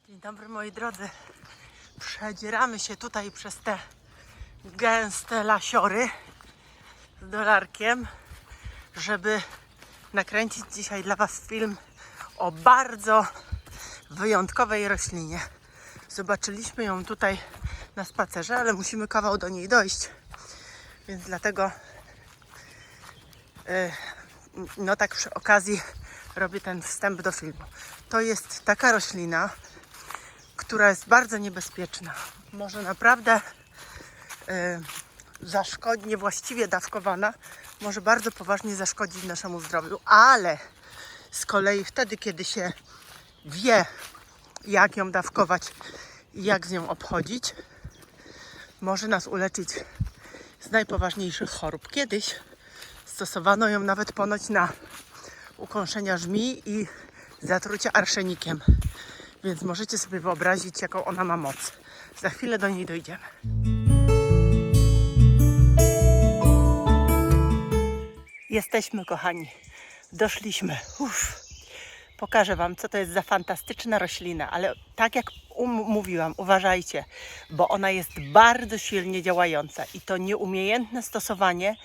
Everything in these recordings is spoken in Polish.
Dzień dobry moi drodzy. Przedzieramy się tutaj przez te gęste lasiory z dolarkiem, żeby nakręcić dzisiaj dla Was film o bardzo wyjątkowej roślinie. Zobaczyliśmy ją tutaj na spacerze, ale musimy kawał do niej dojść, więc dlatego no tak przy okazji robię ten wstęp do filmu. To jest taka roślina, która jest bardzo niebezpieczna. Może naprawdę zaszkodzić, niewłaściwie dawkowana, może bardzo poważnie zaszkodzić naszemu zdrowiu, ale z kolei wtedy, kiedy się wie, jak ją dawkować i jak z nią obchodzić, może nas uleczyć z najpoważniejszych chorób. Kiedyś stosowano ją nawet ponoć na ukąszenia żmij i zatrucia arszenikiem. Więc możecie sobie wyobrazić, jaką ona ma moc. Za chwilę do niej dojdziemy. Jesteśmy, kochani. Doszliśmy. Pokażę Wam, co to jest za fantastyczna roślina, ale tak jak mówiłam, uważajcie, bo ona jest bardzo silnie działająca i to nieumiejętne stosowanie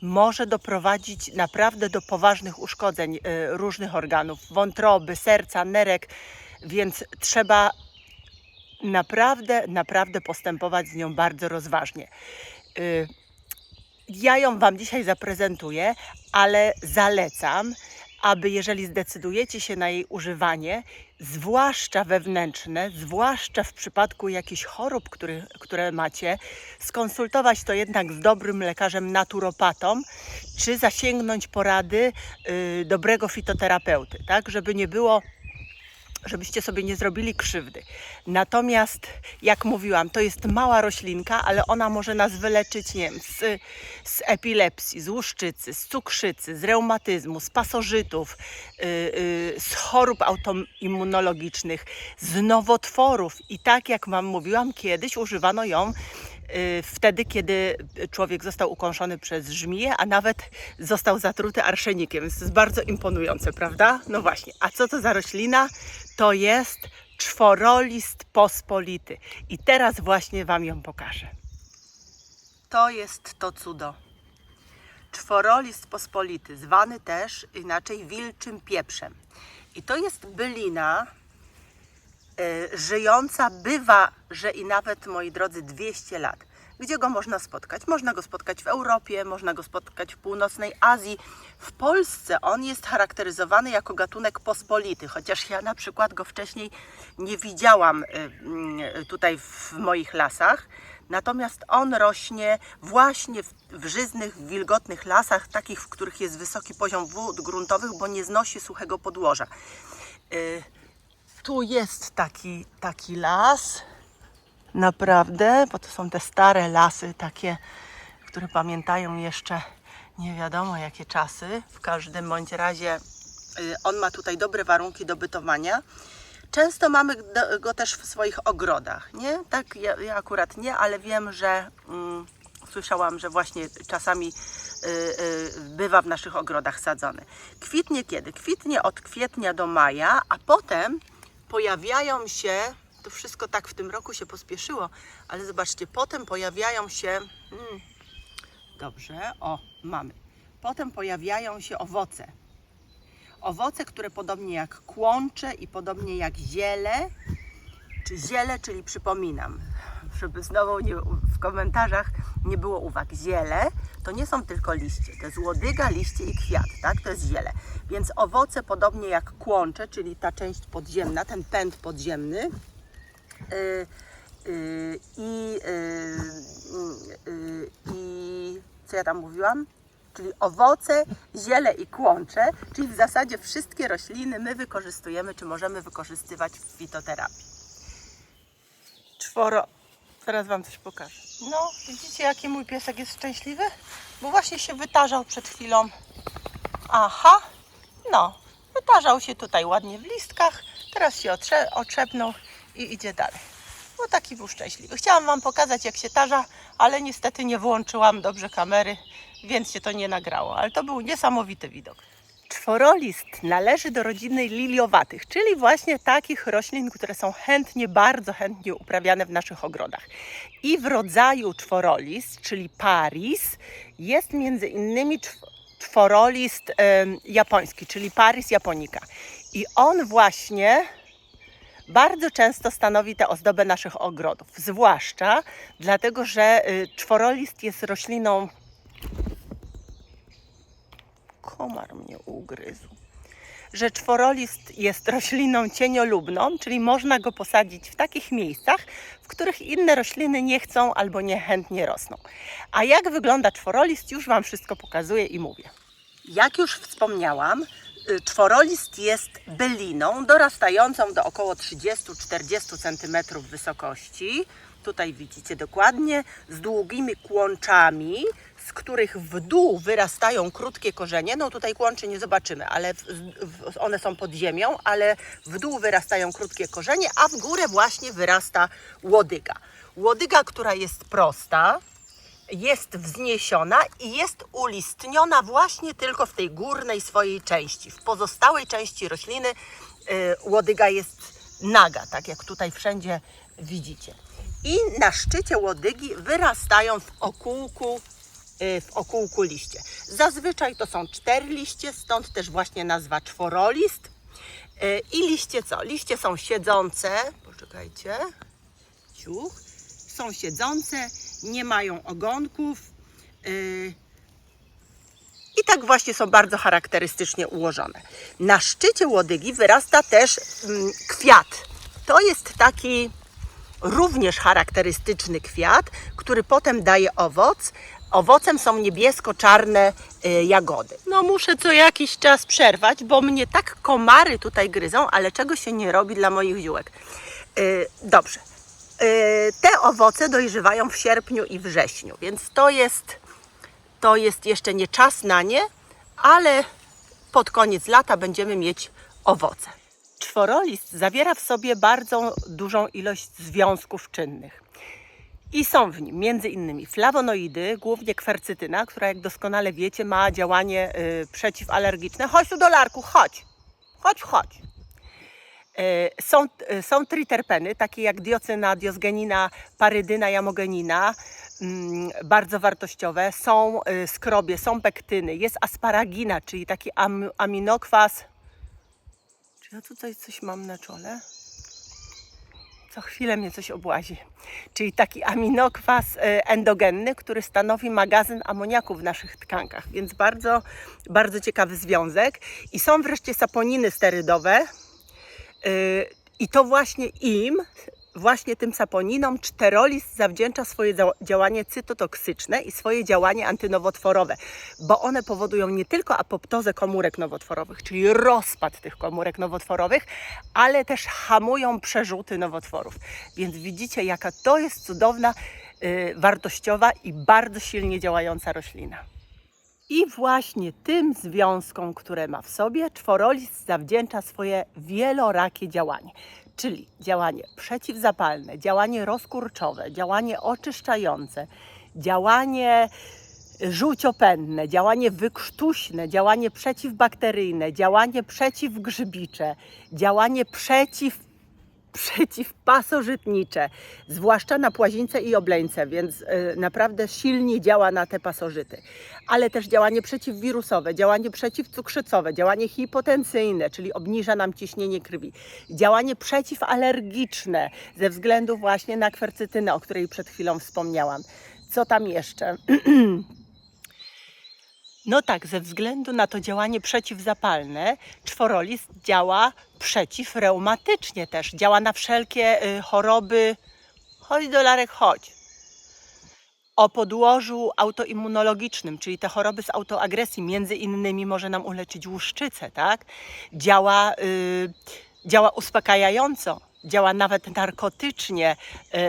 może doprowadzić naprawdę do poważnych uszkodzeń różnych organów, wątroby, serca, nerek, więc trzeba naprawdę postępować z nią bardzo rozważnie. Ja ją Wam dzisiaj zaprezentuję, ale zalecam, aby jeżeli zdecydujecie się na jej używanie, zwłaszcza wewnętrzne, zwłaszcza w przypadku jakichś chorób, które macie, skonsultować to jednak z dobrym lekarzem naturopatą, czy zasięgnąć porady dobrego fitoterapeuty, tak, żeby nie było, żebyście sobie nie zrobili krzywdy. Natomiast, jak mówiłam, to jest mała roślinka, ale ona może nas wyleczyć, nie wiem, z epilepsji, z łuszczycy, z cukrzycy, z reumatyzmu, z pasożytów, z chorób autoimmunologicznych, z nowotworów. I tak jak Wam mówiłam, kiedyś używano ją wtedy, kiedy człowiek został ukąszony przez żmiję, a nawet został zatruty arszenikiem. Więc to jest bardzo imponujące, prawda? No właśnie. A co to za roślina? To jest czworolist pospolity. I teraz właśnie Wam ją pokażę. To jest to cudo. Czworolist pospolity, zwany też inaczej wilczym pieprzem. I to jest bylina żyjąca, bywa, że i nawet, moi drodzy, 200 lat. Gdzie go można spotkać? Można go spotkać w Europie, można go spotkać w północnej Azji. W Polsce on jest charakteryzowany jako gatunek pospolity, chociaż ja na przykład go wcześniej nie widziałam tutaj w moich lasach. Natomiast on rośnie właśnie w żyznych, wilgotnych lasach, takich, w których jest wysoki poziom wód gruntowych, bo nie znosi suchego podłoża. Tu jest taki las, naprawdę, bo to są te stare lasy takie, które pamiętają jeszcze nie wiadomo jakie czasy. W każdym bądź razie on ma tutaj dobre warunki do bytowania. Często mamy go też w swoich ogrodach, nie? Tak, ja akurat nie, ale wiem, że słyszałam, że właśnie czasami bywa w naszych ogrodach sadzony. Kwitnie kiedy? Kwitnie od kwietnia do maja, a potem pojawiają się, to wszystko tak w tym roku się pospieszyło, ale zobaczcie, potem pojawiają się, dobrze, o, mamy. Potem pojawiają się owoce. Owoce, które podobnie jak kłącze i podobnie jak ziele, czyli przypominam, żeby znowu w komentarzach nie było uwag. Ziele to nie są tylko liście, to jest łodyga, liście i kwiat, tak? To jest ziele. Więc owoce podobnie jak kłącze, czyli ta część podziemna, ten pęd podziemny i co ja tam mówiłam? Czyli owoce, ziele i kłącze, czyli w zasadzie wszystkie rośliny my wykorzystujemy, czy możemy wykorzystywać w fitoterapii. Teraz Wam coś pokażę. No, widzicie jaki mój piesek jest szczęśliwy? Bo właśnie się wytarzał przed chwilą. Aha, no, wytarzał się tutaj ładnie w listkach, teraz się otrzepnął i idzie dalej. No taki był szczęśliwy. Chciałam Wam pokazać jak się tarza, ale niestety nie włączyłam dobrze kamery, więc się to nie nagrało. Ale to był niesamowity widok. Czworolist należy do rodziny liliowatych, czyli właśnie takich roślin, które są bardzo chętnie uprawiane w naszych ogrodach. I w rodzaju czworolist, czyli Paris, jest między innymi czworolist japoński, czyli Paris japonica. I on właśnie bardzo często stanowi tę ozdobę naszych ogrodów, zwłaszcza dlatego, że czworolist jest rośliną... Komar mnie ugryzł. Że czworolist jest rośliną cieniolubną, czyli można go posadzić w takich miejscach, w których inne rośliny nie chcą albo niechętnie rosną. A jak wygląda czworolist, już Wam wszystko pokazuję i mówię. Jak już wspomniałam, czworolist jest byliną dorastającą do około 30-40 cm wysokości. Tutaj widzicie dokładnie, z długimi kłączami, z których w dół wyrastają krótkie korzenie. No tutaj kłączy nie zobaczymy, ale one są pod ziemią, ale w dół wyrastają krótkie korzenie, a w górę właśnie wyrasta łodyga. Łodyga, która jest prosta, jest wzniesiona i jest ulistniona właśnie tylko w tej górnej swojej części. W pozostałej części rośliny łodyga jest naga, tak jak tutaj wszędzie widzicie. I na szczycie łodygi wyrastają w okółku liście. Zazwyczaj to są 4 liście, stąd też właśnie nazwa czworolist. I liście co? Liście są siedzące, poczekajcie, ciuch, są siedzące, nie mają ogonków i tak właśnie są bardzo charakterystycznie ułożone. Na szczycie łodygi wyrasta też kwiat. To jest taki również charakterystyczny kwiat, który potem daje owoc. Owocem są niebiesko-czarne jagody. No muszę co jakiś czas przerwać, bo mnie tak komary tutaj gryzą, ale czego się nie robi dla moich ziółek. Dobrze. Te owoce dojrzewają w sierpniu i wrześniu, więc to jest jeszcze nie czas na nie, ale pod koniec lata będziemy mieć owoce. Czworolist zawiera w sobie bardzo dużą ilość związków czynnych. I są w nim między innymi flawonoidy, głównie kwercytyna, która jak doskonale wiecie ma działanie przeciwalergiczne. Chodź tu do larku, chodź. Są triterpeny, takie jak diocyna, diosgenina, parydyna, jamogenina, bardzo wartościowe. Są skrobie, są pektyny, jest asparagina, czyli taki aminokwas. Czy ja tutaj coś mam na czole? Co chwilę mnie coś obłazi. Czyli taki aminokwas endogenny, który stanowi magazyn amoniaku w naszych tkankach, więc bardzo, bardzo ciekawy związek. I są wreszcie saponiny sterydowe i to właśnie tym saponinom czworolist zawdzięcza swoje działanie cytotoksyczne i swoje działanie antynowotworowe, bo one powodują nie tylko apoptozę komórek nowotworowych, czyli rozpad tych komórek nowotworowych, ale też hamują przerzuty nowotworów. Więc widzicie, jaka to jest cudowna, wartościowa i bardzo silnie działająca roślina. I właśnie tym związkom, które ma w sobie, czworolist zawdzięcza swoje wielorakie działanie. Czyli działanie przeciwzapalne, działanie rozkurczowe, działanie oczyszczające, działanie żółciopędne, działanie wykrztuśne, działanie przeciwbakteryjne, działanie przeciwgrzybicze, działanie przeciwpasożytnicze, zwłaszcza na płazińce i obleńce, więc naprawdę silnie działa na te pasożyty. Ale też działanie przeciwwirusowe, działanie przeciwcukrzycowe, działanie hipotensyjne, czyli obniża nam ciśnienie krwi, działanie przeciwalergiczne ze względu właśnie na kwercytynę, o której przed chwilą wspomniałam. Co tam jeszcze? No tak, ze względu na to działanie przeciwzapalne, czworolist działa przeciwreumatycznie też. Działa na wszelkie choroby. Chodź dolarek, chodź. O podłożu autoimmunologicznym, czyli te choroby z autoagresji, między innymi może nam uleczyć łuszczycę, tak? Działa uspokajająco. Działa nawet narkotycznie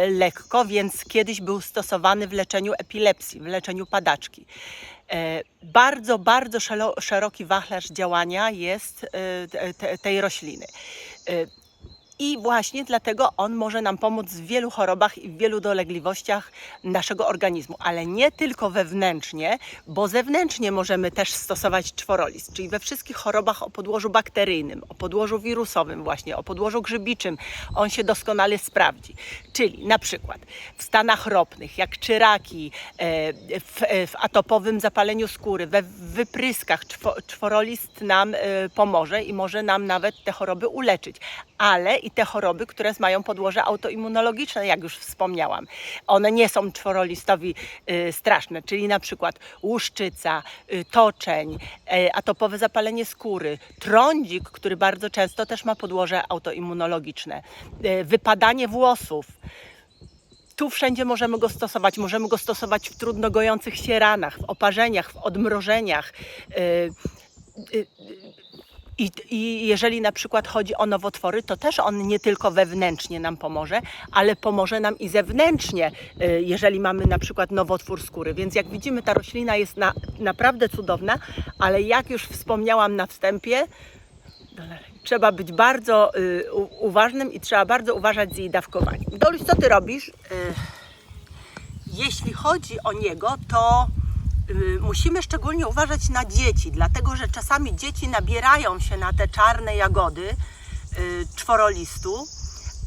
lekko, więc kiedyś był stosowany w leczeniu epilepsji, w leczeniu padaczki. Bardzo, bardzo szeroki wachlarz działania jest tej rośliny. I właśnie dlatego on może nam pomóc w wielu chorobach i w wielu dolegliwościach naszego organizmu, ale nie tylko wewnętrznie, bo zewnętrznie możemy też stosować czworolist, czyli we wszystkich chorobach o podłożu bakteryjnym, o podłożu wirusowym właśnie, o podłożu grzybiczym, on się doskonale sprawdzi. Czyli na przykład w stanach ropnych, jak czyraki, w atopowym zapaleniu skóry, we wypryskach czworolist nam pomoże i może nam nawet te choroby uleczyć. Ale i te choroby, które mają podłoże autoimmunologiczne, jak już wspomniałam, one nie są czworolistowi straszne, czyli na przykład łuszczyca, toczeń, atopowe zapalenie skóry, trądzik, który bardzo często też ma podłoże autoimmunologiczne, wypadanie włosów. Tu wszędzie możemy go stosować w trudno gojących się ranach, w oparzeniach, w odmrożeniach. I jeżeli na przykład chodzi o nowotwory, to też on nie tylko wewnętrznie nam pomoże, ale pomoże nam i zewnętrznie, jeżeli mamy na przykład nowotwór skóry. Więc jak widzimy, ta roślina jest naprawdę cudowna, ale jak już wspomniałam na wstępie, trzeba być bardzo uważnym i trzeba bardzo uważać z jej dawkowaniem. Doluś, co ty robisz? Jeśli chodzi o niego, to musimy szczególnie uważać na dzieci, dlatego że czasami dzieci nabierają się na te czarne jagody czworolistu,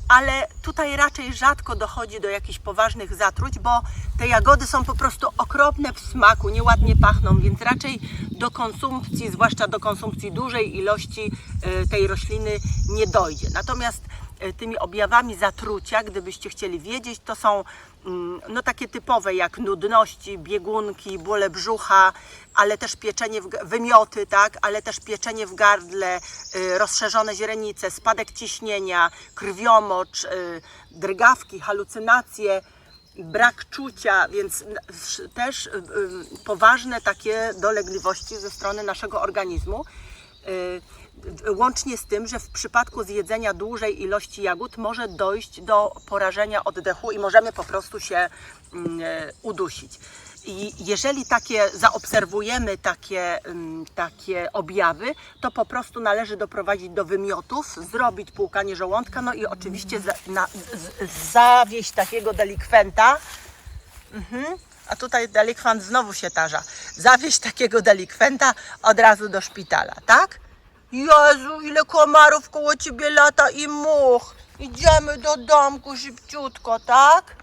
ale tutaj raczej rzadko dochodzi do jakichś poważnych zatruć, bo te jagody są po prostu okropne w smaku, nieładnie pachną, więc raczej do konsumpcji, zwłaszcza do konsumpcji dużej ilości tej rośliny nie dojdzie. Natomiast tymi objawami zatrucia, gdybyście chcieli wiedzieć, to są no takie typowe jak nudności, biegunki, bóle brzucha, ale też pieczenie, wymioty, tak, ale też pieczenie w gardle, rozszerzone źrenice, spadek ciśnienia, krwiomocz, drgawki, halucynacje, brak czucia, więc też poważne takie dolegliwości ze strony naszego organizmu. Łącznie z tym, że w przypadku zjedzenia dużej ilości jagód może dojść do porażenia oddechu i możemy po prostu się udusić. I jeżeli zaobserwujemy takie objawy, to po prostu należy doprowadzić do wymiotów, zrobić płukanie żołądka, no i oczywiście zawieźć takiego delikwenta. A tutaj delikwent znowu się tarza. Zawieźć takiego delikwenta od razu do szpitala, tak? Jezu, ile komarów koło ciebie lata i much. Idziemy do domku szybciutko, tak?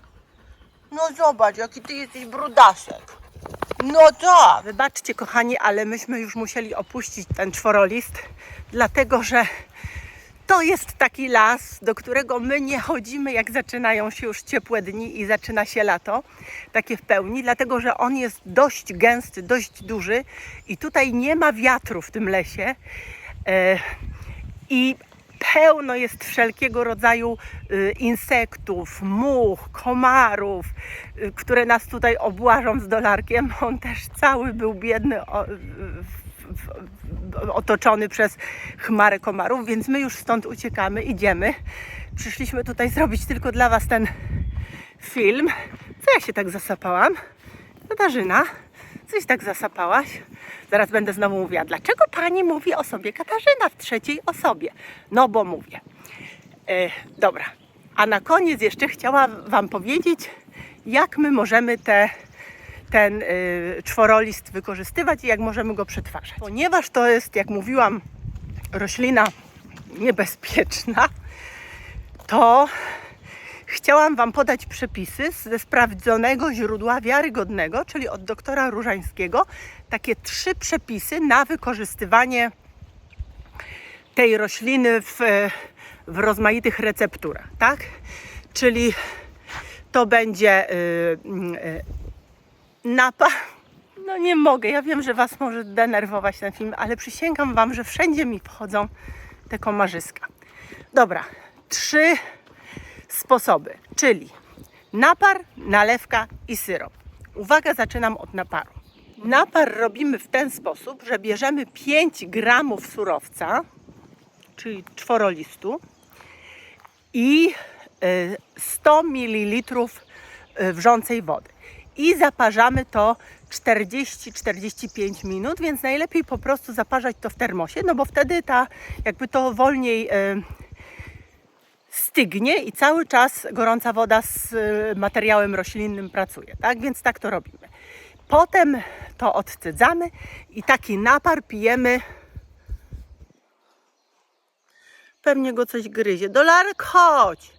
No zobacz, jaki ty jesteś brudasek. No tak. Wybaczcie, kochani, ale myśmy już musieli opuścić ten czworolist, dlatego że to jest taki las, do którego my nie chodzimy, jak zaczynają się już ciepłe dni i zaczyna się lato, takie w pełni, dlatego że on jest dość gęsty, dość duży i tutaj nie ma wiatru w tym lesie i pełno jest wszelkiego rodzaju insektów, much, komarów, które nas tutaj obłażą z dolarkiem. On też cały był biedny, otoczony przez chmarę komarów, więc my już stąd uciekamy, idziemy. Przyszliśmy tutaj zrobić tylko dla Was ten film. Co ja się tak zasapałam? Katarzyna, coś tak zasapałaś? Zaraz będę znowu mówiła, dlaczego Pani mówi o sobie Katarzyna w trzeciej osobie? No bo mówię. Dobra, a na koniec jeszcze chciałam Wam powiedzieć, jak my możemy ten czworolist wykorzystywać i jak możemy go przetwarzać. Ponieważ to jest, jak mówiłam, roślina niebezpieczna, to chciałam Wam podać przepisy ze sprawdzonego źródła, wiarygodnego, czyli od doktora Różańskiego. Takie 3 przepisy na wykorzystywanie tej rośliny w rozmaitych recepturach, tak? Czyli to będzie napar. No nie mogę, ja wiem, że Was może denerwować ten film, ale przysięgam Wam, że wszędzie mi wchodzą te komarzyska. Dobra, 3 sposoby, czyli napar, nalewka i syrop. Uwaga, zaczynam od naparu. Napar robimy w ten sposób, że bierzemy 5 gramów surowca, czyli czworolistu i 100 ml wrzącej wody. I zaparzamy to 40-45 minut, więc najlepiej po prostu zaparzać to w termosie, no bo wtedy jakby to wolniej stygnie i cały czas gorąca woda z materiałem roślinnym pracuje, tak? Więc tak to robimy. Potem to odcydzamy i taki napar pijemy. Pewnie go coś gryzie. Dolarek, chodź!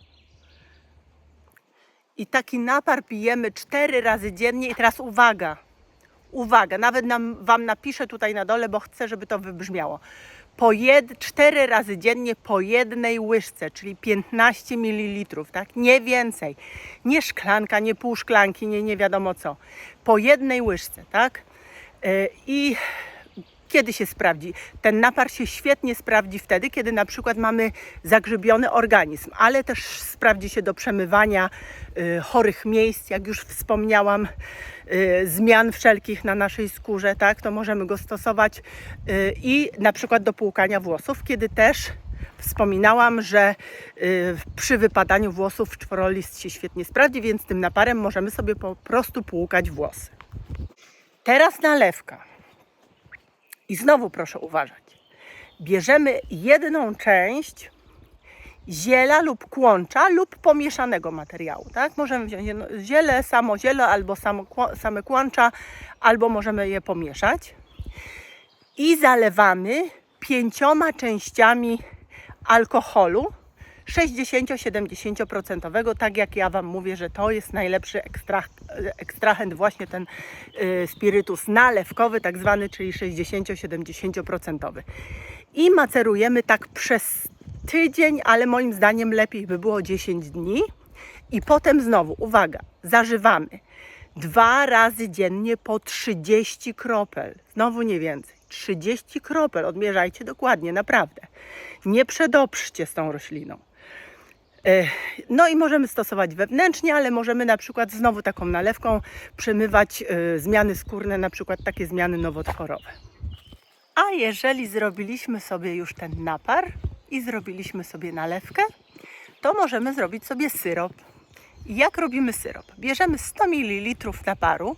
I taki napar pijemy 4 razy dziennie. I teraz uwaga, uwaga, nawet Wam napiszę tutaj na dole, bo chcę, żeby to wybrzmiało. 4 razy dziennie po jednej łyżce, czyli 15 ml, tak? Nie więcej. Nie szklanka, nie pół szklanki, nie wiadomo co. Po jednej łyżce, tak? I kiedy się sprawdzi? Ten napar się świetnie sprawdzi wtedy, kiedy na przykład mamy zagrzybiony organizm, ale też sprawdzi się do przemywania chorych miejsc, jak już wspomniałam, zmian wszelkich na naszej skórze, tak? To możemy go stosować i na przykład do płukania włosów, kiedy też wspominałam, że przy wypadaniu włosów czworolist się świetnie sprawdzi, więc tym naparem możemy sobie po prostu płukać włosy. Teraz nalewka. I znowu proszę uważać. Bierzemy jedną część ziela lub kłącza lub pomieszanego materiału, tak? Możemy wziąć ziele, samo ziele albo same kłącza, albo możemy je pomieszać. I zalewamy 5 częściami alkoholu 60-70%, tak jak ja Wam mówię, że to jest najlepszy ekstrahent, właśnie ten spirytus nalewkowy, tak zwany, czyli 60-70%. I macerujemy tak przez tydzień, ale moim zdaniem lepiej by było 10 dni. I potem znowu, uwaga, zażywamy 2 razy dziennie po 30 kropel. Znowu nie więcej. 30 kropel, odmierzajcie dokładnie, naprawdę. Nie przedoprzcie z tą rośliną. No i możemy stosować wewnętrznie, ale możemy na przykład znowu taką nalewką przemywać zmiany skórne, na przykład takie zmiany nowotworowe. A jeżeli zrobiliśmy sobie już ten napar i zrobiliśmy sobie nalewkę, to możemy zrobić sobie syrop. I jak robimy syrop? Bierzemy 100 ml naparu,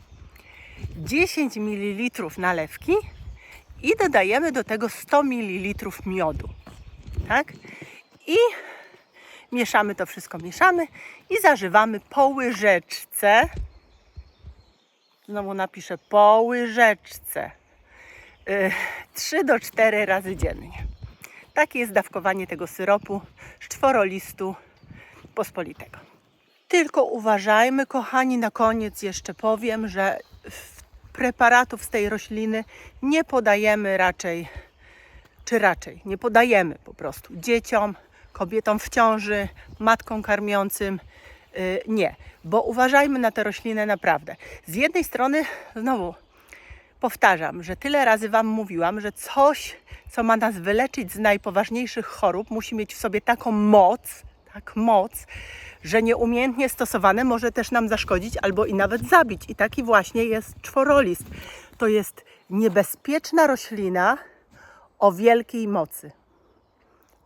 10 ml nalewki i dodajemy do tego 100 ml miodu. Tak? I mieszamy to wszystko, mieszamy i zażywamy po łyżeczce. Znowu napiszę po łyżeczce. 3 do 4 razy dziennie. Takie jest dawkowanie tego syropu z czworolistu pospolitego. Tylko uważajmy, kochani, na koniec jeszcze powiem, że preparatów z tej rośliny nie podajemy nie podajemy po prostu dzieciom, kobietom w ciąży, matkom karmiącym. Nie, bo uważajmy na tę roślinę naprawdę. Z jednej strony, znowu powtarzam, że tyle razy Wam mówiłam, że coś, co ma nas wyleczyć z najpoważniejszych chorób, musi mieć w sobie taką moc, że nieumiejętnie stosowane może też nam zaszkodzić albo i nawet zabić. I taki właśnie jest czworolist. To jest niebezpieczna roślina o wielkiej mocy.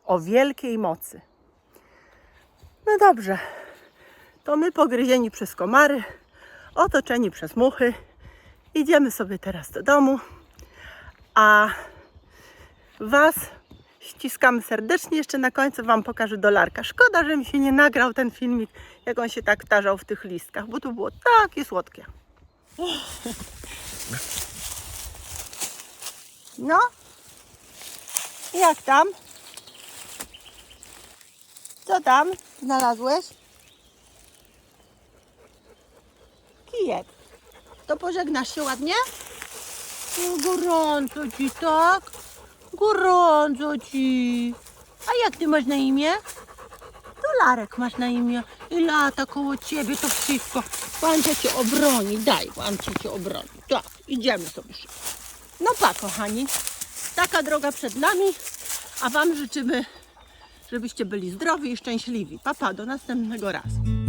O wielkiej mocy. No dobrze, to my pogryzieni przez komary, otoczeni przez muchy, idziemy sobie teraz do domu, a Was ściskamy serdecznie. Jeszcze na końcu Wam pokażę dolarka. Szkoda, że mi się nie nagrał ten filmik, jak on się tak tarzał w tych listkach, bo to było takie słodkie. No, jak tam? Co tam znalazłeś? Kijek. To pożegnasz się ładnie? No, gorąco Ci, tak? Gorąco Ci. A jak Ty masz na imię? Dolarek masz na imię. I lata koło Ciebie to wszystko. Pancia Cię obroni. Daj, Pancia Cię obroni. Tak, idziemy sobie szybko. No pa, kochani. Taka droga przed nami. A Wam życzymy, żebyście byli zdrowi i szczęśliwi. Pa, pa, do następnego razu.